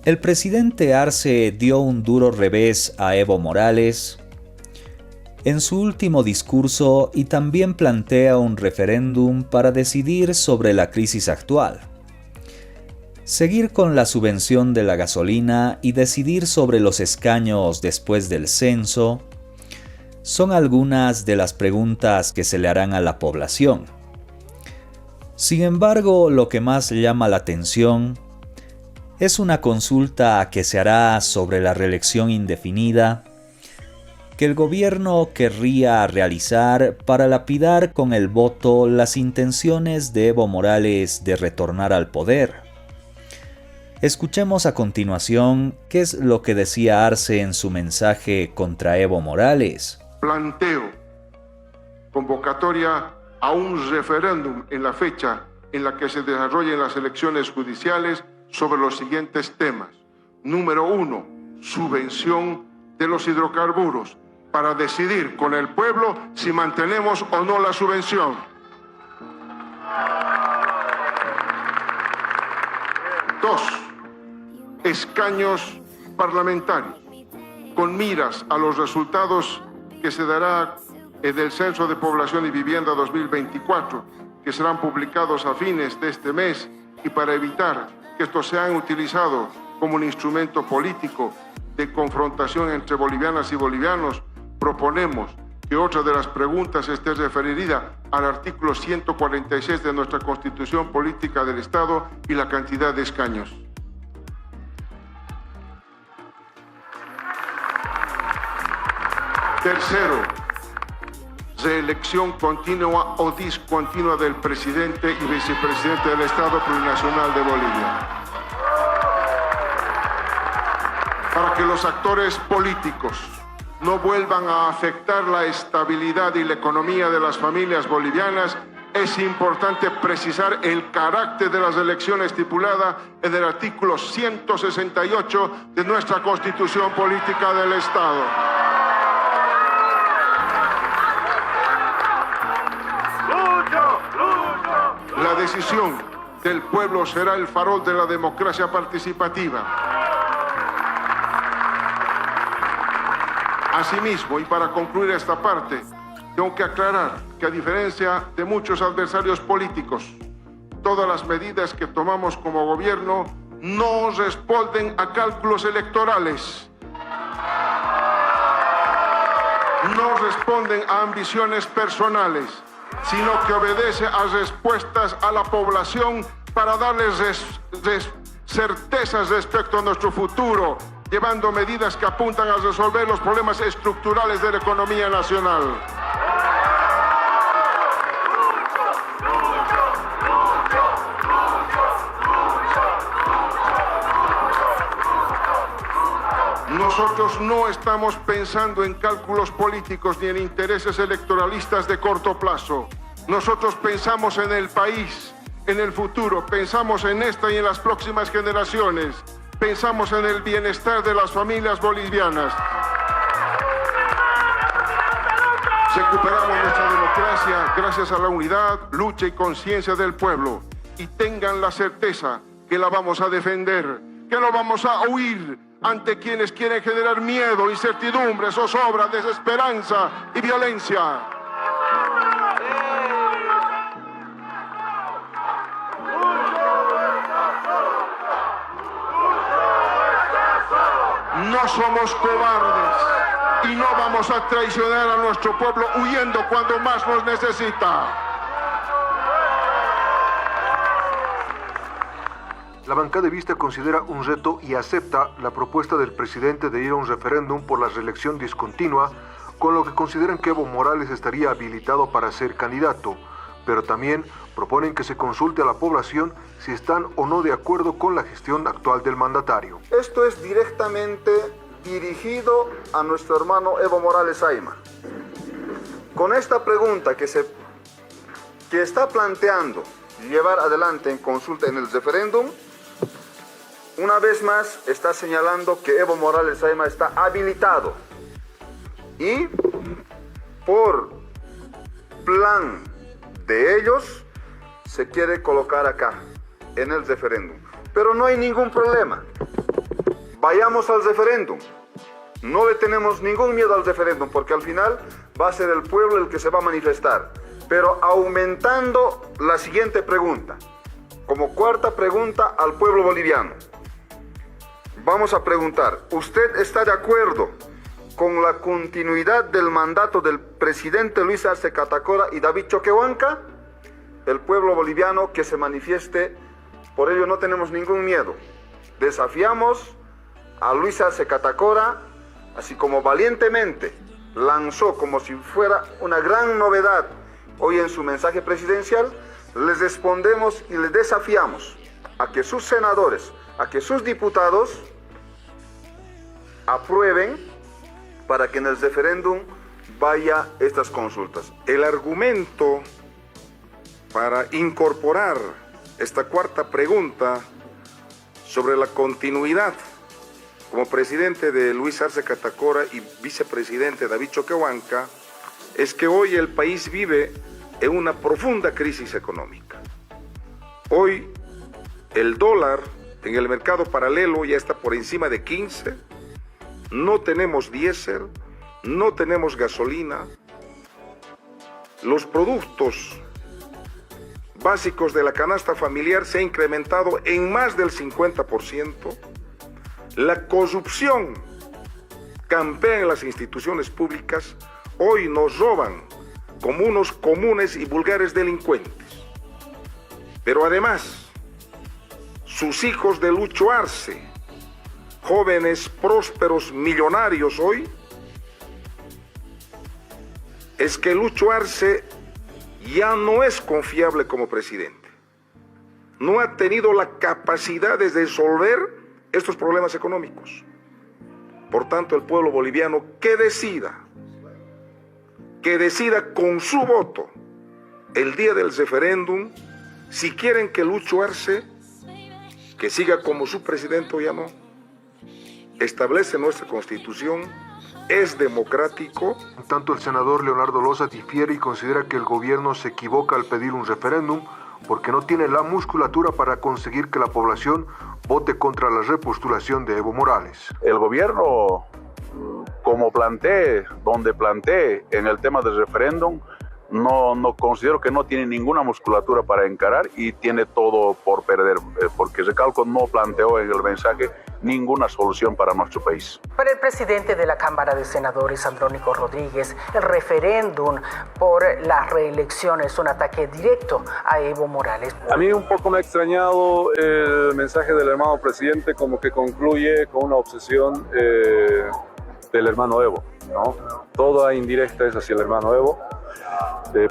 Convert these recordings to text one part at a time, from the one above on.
El presidente Arce dio un duro revés a Evo Morales en su último discurso y también plantea un referéndum para decidir sobre la crisis actual. Seguir con la subvención de la gasolina y decidir sobre los escaños después del censo son algunas de las preguntas que se le harán a la población. Sin embargo, lo que más llama la atención es una consulta que se hará sobre la reelección indefinida que el gobierno querría realizar para lapidar con el voto las intenciones de Evo Morales de retornar al poder. Escuchemos a continuación qué es lo que decía Arce en su mensaje contra Evo Morales. Planteo convocatoria a un referéndum en la fecha en la que se desarrollen las elecciones judiciales sobre los siguientes temas. Número 1, subvención de los hidrocarburos, para decidir con el pueblo si mantenemos o no la subvención. 2, escaños parlamentarios, con miras a los resultados que se dará del Censo de Población y Vivienda 2024, que serán publicados a fines de este mes, y para evitar que estos sean utilizados como un instrumento político de confrontación entre bolivianas y bolivianos, proponemos que otra de las preguntas esté referida al artículo 146 de nuestra Constitución Política del Estado y la cantidad de escaños. Tercero, reelección continua o discontinua del presidente y vicepresidente del Estado Plurinacional de Bolivia. Para que los actores políticos no vuelvan a afectar la estabilidad y la economía de las familias bolivianas, es importante precisar el carácter de las elecciones estipulada en el artículo 168 de nuestra Constitución Política del Estado. La decisión del pueblo será el farol de la democracia participativa. Asimismo, y para concluir esta parte, tengo que aclarar que a diferencia de muchos adversarios políticos, todas las medidas que tomamos como gobierno no responden a cálculos electorales, no responden a ambiciones personales, sino que obedece a respuestas a la población para darles certezas respecto a nuestro futuro, llevando medidas que apuntan a resolver los problemas estructurales de la economía nacional. Nosotros no estamos pensando en cálculos políticos ni en intereses electoralistas de corto plazo. Nosotros pensamos en el país, en el futuro, pensamos en esta y en las próximas generaciones. Pensamos en el bienestar de las familias bolivianas. Recuperamos nuestra democracia gracias a la unidad, lucha y conciencia del pueblo. Y tengan la certeza que la vamos a defender, que no vamos a huir ante quienes quieren generar miedo, incertidumbre, zozobra, desesperanza y violencia. No somos cobardes y no vamos a traicionar a nuestro pueblo huyendo cuando más nos necesita. La bancada de Vista considera un reto y acepta la propuesta del presidente de ir a un referéndum por la reelección discontinua, con lo que consideran que Evo Morales estaría habilitado para ser candidato, pero también proponen que se consulte a la población si están o no de acuerdo con la gestión actual del mandatario. Esto es directamente dirigido a nuestro hermano Evo Morales Ayma. Con esta pregunta que está planteando llevar adelante en consulta en el referéndum, una vez más está señalando que Evo Morales Ayma está habilitado y por plan de ellos se quiere colocar acá en el referéndum. Pero no hay ningún problema. vayamos al referéndum. No le tenemos ningún miedo al referéndum porque al final va a ser el pueblo el que se va a manifestar. Pero aumentando la siguiente pregunta, como cuarta pregunta al pueblo boliviano. Vamos a preguntar, ¿usted está de acuerdo con la continuidad del mandato del presidente Luis Arce Catacora y David Choquehuanca? El pueblo boliviano que se manifieste, por ello no tenemos ningún miedo. Desafiamos a Luis Arce Catacora, así como valientemente lanzó como si fuera una gran novedad hoy en su mensaje presidencial, les respondemos y les desafiamos a que sus senadores, a que sus diputados aprueben para que en el referéndum vaya estas consultas. El argumento para incorporar esta cuarta pregunta sobre la continuidad como presidente de Luis Arce Catacora y vicepresidente David Choquehuanca es que hoy el país vive en una profunda crisis económica. Hoy el dólar en el mercado paralelo ya está por encima de 15, no tenemos diésel, no tenemos gasolina, los productos básicos de la canasta familiar se ha incrementado en más del 50%, la corrupción campea en las instituciones públicas, hoy nos roban como unos comunes y vulgares delincuentes. Pero además, sus hijos de Lucho Arce, jóvenes prósperos millonarios hoy, es que Lucho Arce ya no es confiable como presidente. No ha tenido la capacidad de resolver estos problemas económicos. Por tanto, el pueblo boliviano que decida con su voto el día del referéndum si quieren que Lucho Arce, que siga como su presidente o ya no, establece nuestra constitución, es democrático. En tanto, el senador Leonardo Loza difiere y considera que el gobierno se equivoca al pedir un referéndum porque no tiene la musculatura para conseguir que la población vote contra la repostulación de Evo Morales. El gobierno, como donde plantee en el tema del referéndum, no considero que no tiene ninguna musculatura para encarar y tiene todo por perder, porque recalco, no planteó en el mensaje ninguna solución para nuestro país. Para el presidente de la Cámara de Senadores, Andrónico Rodríguez, el referéndum por la reelección es un ataque directo a Evo Morales. A mí un poco me ha extrañado el mensaje del hermano presidente, como que concluye con una obsesión del hermano Evo, ¿no? Toda indirecta es hacia el hermano Evo.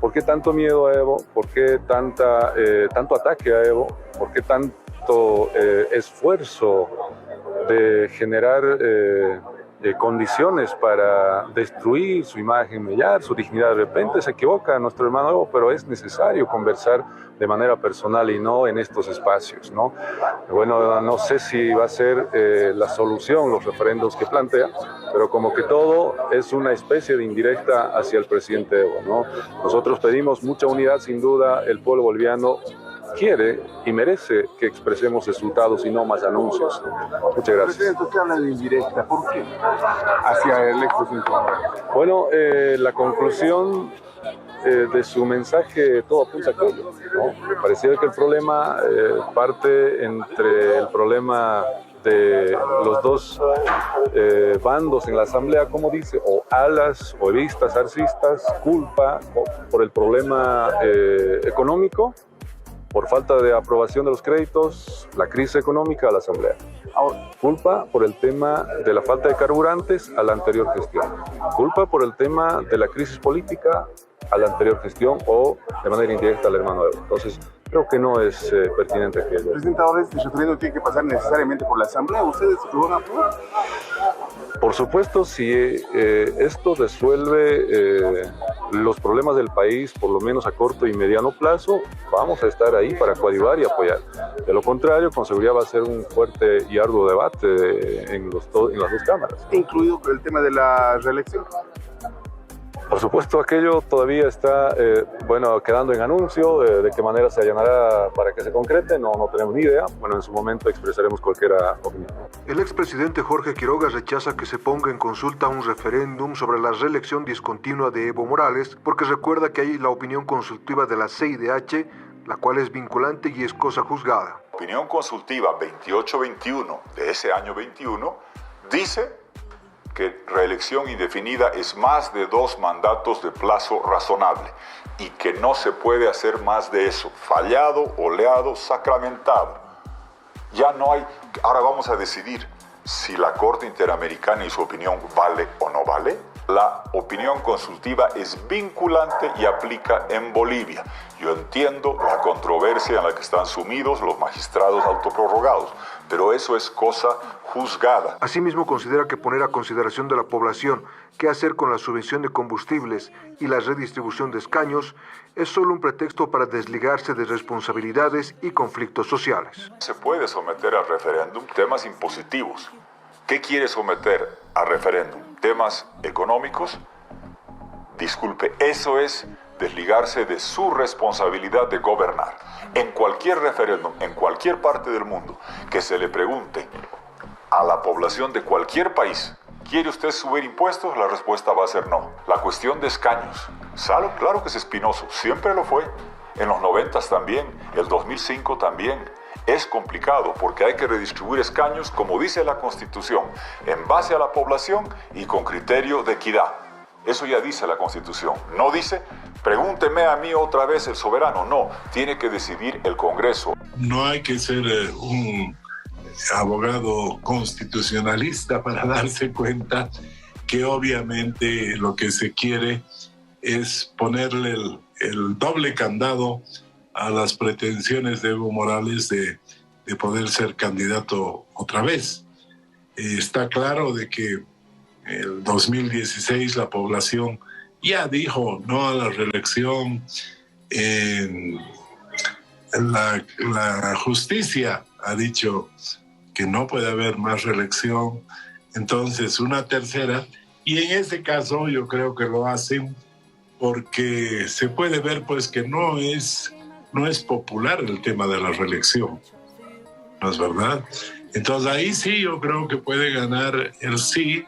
¿Por qué tanto miedo a Evo? ¿Por qué tanto ataque a Evo? ¿Por qué tanto esfuerzo de generar condiciones para destruir su imagen, mellar su dignidad? De repente se equivoca nuestro hermano Evo, pero es necesario conversar de manera personal y no en estos espacios, ¿no? Bueno, no sé si va a ser la solución los referendos que plantea, pero como que todo es una especie de indirecta hacia el presidente Evo, ¿no? Nosotros pedimos mucha unidad, sin duda, el pueblo boliviano quiere y merece que expresemos resultados y no más anuncios. Muchas gracias. Presidente, usted habla de indirecta, ¿por qué? Hacia el expresidente. Bueno, la conclusión de su mensaje todo apunta a aquello, ¿no? Pareciera que el problema parte entre el problema de los dos bandos en la asamblea, como dice, o alas, o evistas, arcistas, culpa por el problema económico, por falta de aprobación de los créditos, la crisis económica a la asamblea. Ahora, culpa por el tema de la falta de carburantes a la anterior gestión. Culpa por el tema de la crisis política a la anterior gestión o de manera indirecta al hermano Evo. Entonces, creo que no es pertinente aquello. Presidente, ahora este referéndum tiene que pasar necesariamente por la asamblea. ¿Ustedes lo van a aprobar? Por supuesto, si esto resuelve los problemas del país, por lo menos a corto y mediano plazo, vamos a estar ahí para coadyuvar y apoyar. De lo contrario, con seguridad va a ser un fuerte y arduo debate en las dos cámaras. Incluido el tema de la reelección. Por supuesto, aquello todavía está quedando en anuncio. De qué manera se allanará para que se concrete, no tenemos ni idea. Bueno, en su momento expresaremos cualquier opinión. El expresidente Jorge Quiroga rechaza que se ponga en consulta un referéndum sobre la reelección discontinua de Evo Morales, porque recuerda que hay la opinión consultiva de la CIDH, la cual es vinculante y es cosa juzgada. La opinión consultiva 2821 de ese año 21 dice que reelección indefinida es más de 2 mandatos de plazo razonable y que no se puede hacer más de eso, fallado, oleado, sacramentado. Ya no hay, ahora vamos a decidir si la Corte Interamericana y su opinión vale o no vale. La opinión consultiva es vinculante y aplica en Bolivia. Yo entiendo la controversia en la que están sumidos los magistrados autoprorrogados, pero eso es cosa juzgada. Asimismo, considera que poner a consideración de la población qué hacer con la subvención de combustibles y la redistribución de escaños es solo un pretexto para desligarse de responsabilidades y conflictos sociales. Se puede someter al referéndum temas impositivos. ¿Qué quiere someter a referéndum? ¿Temas económicos? Disculpe, eso es desligarse de su responsabilidad de gobernar. En cualquier referéndum, en cualquier parte del mundo, que se le pregunte a la población de cualquier país, ¿quiere usted subir impuestos? La respuesta va a ser no. La cuestión de escaños, claro que es espinoso, siempre lo fue. En los 90s también, el 2005 también. Es complicado porque hay que redistribuir escaños, como dice la Constitución, en base a la población y con criterio de equidad. Eso ya dice la Constitución. No dice, pregúnteme a mí otra vez el soberano. No, tiene que decidir el Congreso. No hay que ser un abogado constitucionalista para darse cuenta que obviamente lo que se quiere es ponerle el doble candado a las pretensiones de Evo Morales de poder ser candidato otra vez. Está claro de que el 2016 la población ya dijo no a la reelección. La justicia ha dicho que no puede haber más reelección, entonces una tercera, y en este caso yo creo que lo hacen porque se puede ver pues que no es popular el tema de la reelección, ¿no es verdad? Entonces ahí sí yo creo que puede ganar el sí,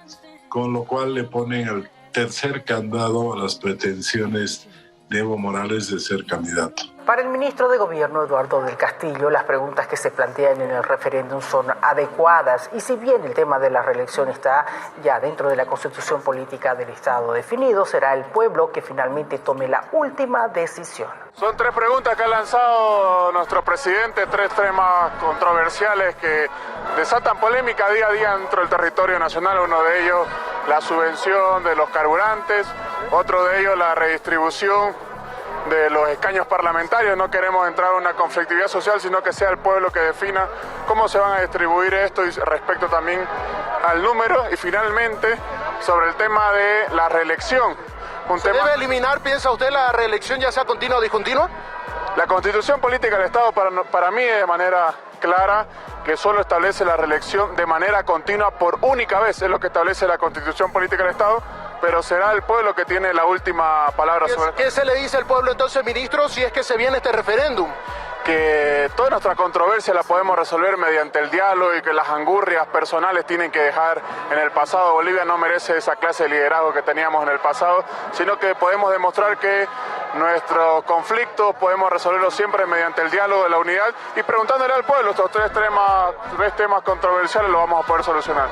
con lo cual le ponen el tercer candado a las pretensiones de Evo Morales de ser candidato. Para el ministro de Gobierno, Eduardo del Castillo, las preguntas que se plantean en el referéndum son adecuadas y si bien el tema de la reelección está ya dentro de la Constitución Política del Estado definido, será el pueblo que finalmente tome la última decisión. Son 3 preguntas que ha lanzado nuestro presidente, 3 temas controversiales que desatan polémica día a día dentro del territorio nacional. Uno de ellos, la subvención de los carburantes, otro de ellos, la redistribución de los escaños parlamentarios. No queremos entrar en una conflictividad social, sino que sea el pueblo que defina cómo se van a distribuir esto y respecto también al número. Y finalmente, sobre el tema de la reelección. ¿Debe eliminar, piensa usted, la reelección ya sea continua o discontinua? La Constitución Política del Estado para mí es de manera clara que solo establece la reelección de manera continua por única vez, es lo que establece la Constitución Política del Estado, pero será el pueblo que tiene la última palabra sobre esto. ¿Qué se le dice al pueblo entonces, ministro, si es que se viene este referéndum? Que toda nuestra controversia la podemos resolver mediante el diálogo y que las angurrias personales tienen que dejar en el pasado. Bolivia no merece esa clase de liderazgo que teníamos en el pasado, sino que podemos demostrar que nuestros conflictos podemos resolverlos siempre mediante el diálogo de la unidad y preguntándole al pueblo estos tres temas controversiales los vamos a poder solucionar.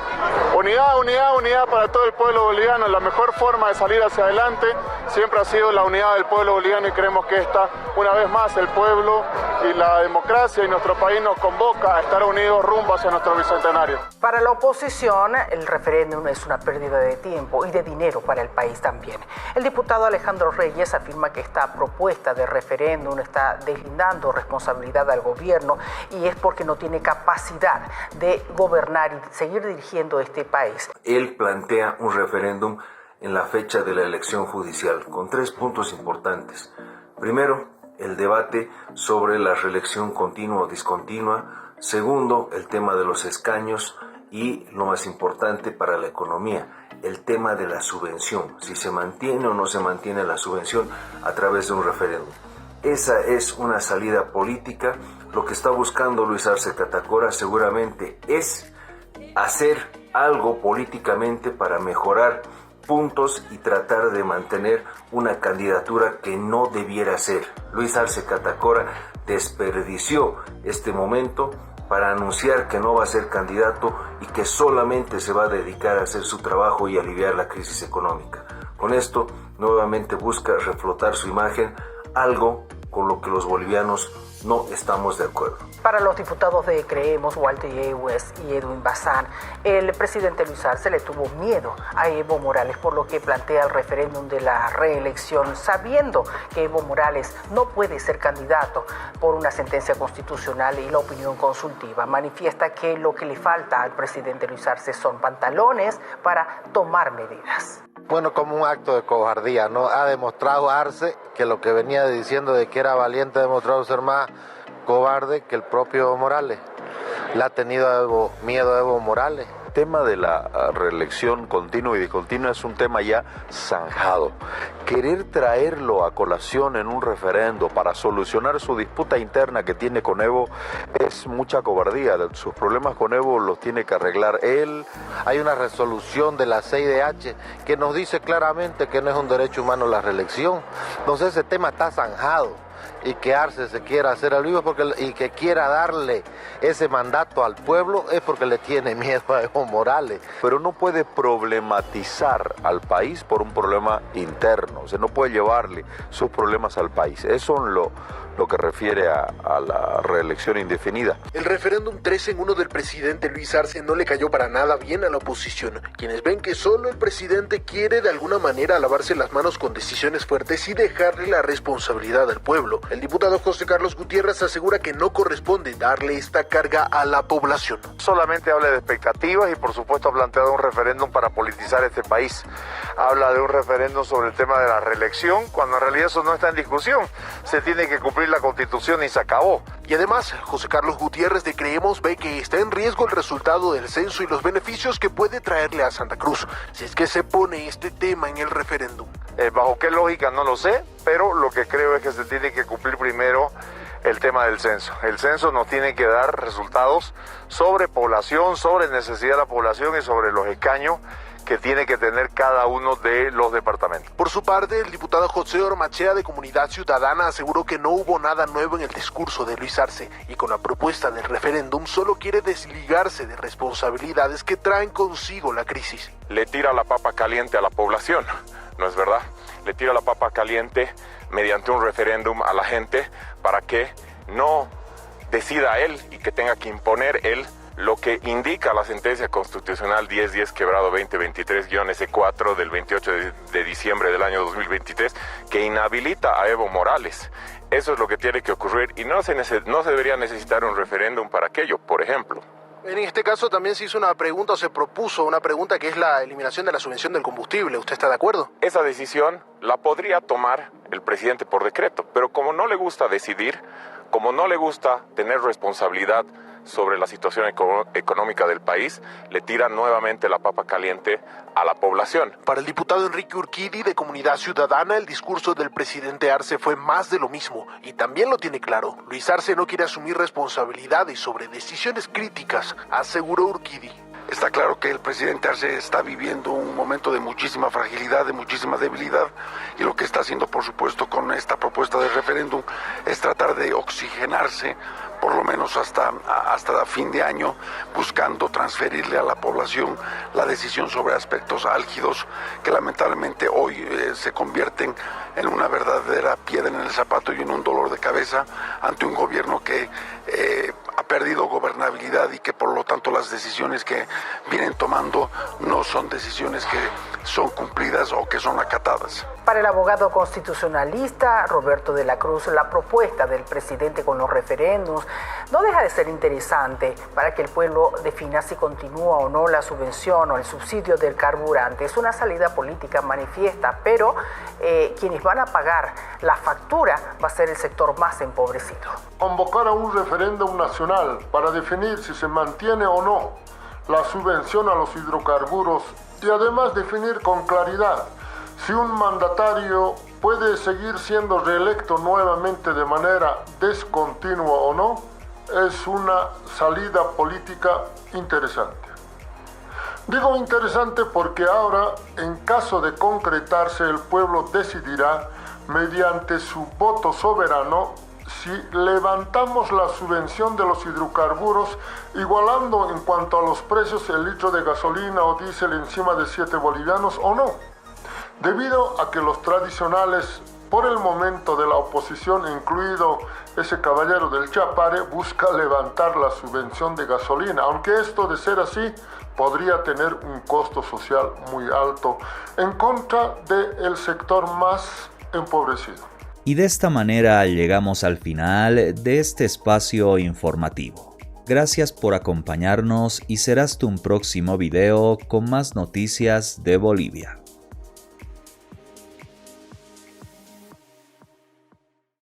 Unidad, unidad, unidad para todo el pueblo boliviano. La mejor forma de salir hacia adelante siempre ha sido la unidad del pueblo boliviano y creemos que esta, una vez más, el pueblo y la democracia y nuestro país nos convoca a estar unidos rumbo hacia nuestro bicentenario. Para la oposición, el referéndum es una pérdida de tiempo y de dinero para el país también. El diputado Alejandro Reyes afirma que esta propuesta de referéndum está deslindando responsabilidad al gobierno y es porque no tiene capacidad de gobernar y seguir dirigiendo este país. Él plantea un referéndum en la fecha de la elección judicial con 3 puntos importantes. Primero, el debate sobre la reelección continua o discontinua. Segundo, el tema de los escaños y, lo más importante para la economía, el tema de la subvención, si se mantiene o no se mantiene la subvención a través de un referéndum. Esa es una salida política. Lo que está buscando Luis Arce Catacora seguramente es hacer algo políticamente para mejorar puntos y tratar de mantener una candidatura que no debiera ser. Luis Arce Catacora desperdició este momento para anunciar que no va a ser candidato y que solamente se va a dedicar a hacer su trabajo y aliviar la crisis económica. Con esto, nuevamente busca reflotar su imagen, algo con lo que los bolivianos no estamos de acuerdo. Para los diputados de Creemos, Walter Yehwes y Edwin Bazán, el presidente Luis Arce le tuvo miedo a Evo Morales, por lo que plantea el referéndum de la reelección, sabiendo que Evo Morales no puede ser candidato por una sentencia constitucional y la opinión consultiva. Manifiesta que lo que le falta al presidente Luis Arce son pantalones para tomar medidas. Bueno, como un acto de cobardía, ¿no? Ha demostrado Arce que lo que venía diciendo de que era valiente ha demostrado ser más cobarde que el propio Evo Morales. Le ha tenido miedo a Evo Morales. El tema de la reelección continua y discontinua es un tema ya zanjado. Querer traerlo a colación en un referendo para solucionar su disputa interna que tiene con Evo es mucha cobardía. Sus problemas con Evo los tiene que arreglar él. Hay una resolución de la CIDH que nos dice claramente que no es un derecho humano la reelección. Entonces ese tema está zanjado. Y que Arce se quiera hacer al vivo y que quiera darle ese mandato al pueblo es porque le tiene miedo a Evo Morales. Pero no puede problematizar al país por un problema interno, o sea, no puede llevarle sus problemas al país. Eso es lo que refiere a la reelección indefinida. El referéndum 3-1 del presidente Luis Arce no le cayó para nada bien a la oposición, quienes ven que solo el presidente quiere de alguna manera lavarse las manos con decisiones fuertes y dejarle la responsabilidad al pueblo. El diputado José Carlos Gutiérrez asegura que no corresponde darle esta carga a la población. Solamente habla de expectativas y por supuesto ha planteado un referéndum para politizar este país. Habla de un referéndum sobre el tema de la reelección, cuando en realidad eso no está en discusión. Se tiene que cumplir la Constitución y se acabó. Y además, José Carlos Gutiérrez de Creemos ve que está en riesgo el resultado del censo y los beneficios que puede traerle a Santa Cruz, si es que se pone este tema en el referéndum. Bajo qué lógica no lo sé, pero lo que creo es que se tiene que cumplir primero el tema del censo. El censo nos tiene que dar resultados sobre población, sobre necesidad de la población y sobre los escaños que tiene que tener cada uno de los departamentos. Por su parte, el diputado José Ormachea de Comunidad Ciudadana aseguró que no hubo nada nuevo en el discurso de Luis Arce y con la propuesta del referéndum solo quiere desligarse de responsabilidades que traen consigo la crisis. Le tira la papa caliente a la población, ¿no es verdad? Le tira la papa caliente mediante un referéndum a la gente para que no decida él y que tenga que imponer él lo que indica la sentencia constitucional 1010/2023-S4 del 28 de diciembre del año 2023, que inhabilita a Evo Morales. Eso es lo que tiene que ocurrir y no se debería necesitar un referéndum para aquello, por ejemplo. En este caso también se hizo una pregunta o se propuso una pregunta que es la eliminación de la subvención del combustible. ¿Usted está de acuerdo? Esa decisión la podría tomar el presidente por decreto, pero como no le gusta decidir, como no le gusta tener responsabilidad sobre la situación económica del país, le tira nuevamente la papa caliente a la población. Para el diputado Enrique Urquidi de Comunidad Ciudadana, el discurso del presidente Arce fue más de lo mismo y también lo tiene claro. Luis Arce no quiere asumir responsabilidades sobre decisiones críticas, aseguró Urquidi. Está claro que el presidente Arce está viviendo un momento de muchísima fragilidad, de muchísima debilidad, y lo que está haciendo, por supuesto, con esta propuesta de referéndum es tratar de oxigenarse, por lo menos hasta fin de año, buscando transferirle a la población la decisión sobre aspectos álgidos que lamentablemente hoy se convierten en una verdadera piedra en el zapato y en un dolor de cabeza ante un gobierno que ha perdido gobernabilidad y que por lo tanto las decisiones que vienen tomando no son decisiones que son cumplidas o que son acatadas. Para el abogado constitucionalista Roberto de la Cruz, la propuesta del presidente con los referéndums no deja de ser interesante para que el pueblo defina si continúa o no la subvención o el subsidio del carburante. Es una salida política manifiesta, pero quienes van a pagar la factura va a ser el sector más empobrecido. Convocar a un referéndum nacional para definir si se mantiene o no la subvención a los hidrocarburos y además definir con claridad si un mandatario puede seguir siendo reelecto nuevamente de manera descontinua o no, es una salida política interesante. Digo interesante porque ahora, en caso de concretarse, el pueblo decidirá, mediante su voto soberano, si levantamos la subvención de los hidrocarburos, igualando en cuanto a los precios el litro de gasolina o diésel encima de 7 bolivianos o no. Debido a que los tradicionales, por el momento de la oposición, incluido ese caballero del Chapare, busca levantar la subvención de gasolina, aunque esto, de ser así, podría tener un costo social muy alto en contra del sector más empobrecido. Y de esta manera llegamos al final de este espacio informativo. Gracias por acompañarnos y será hasta un próximo video con más noticias de Bolivia.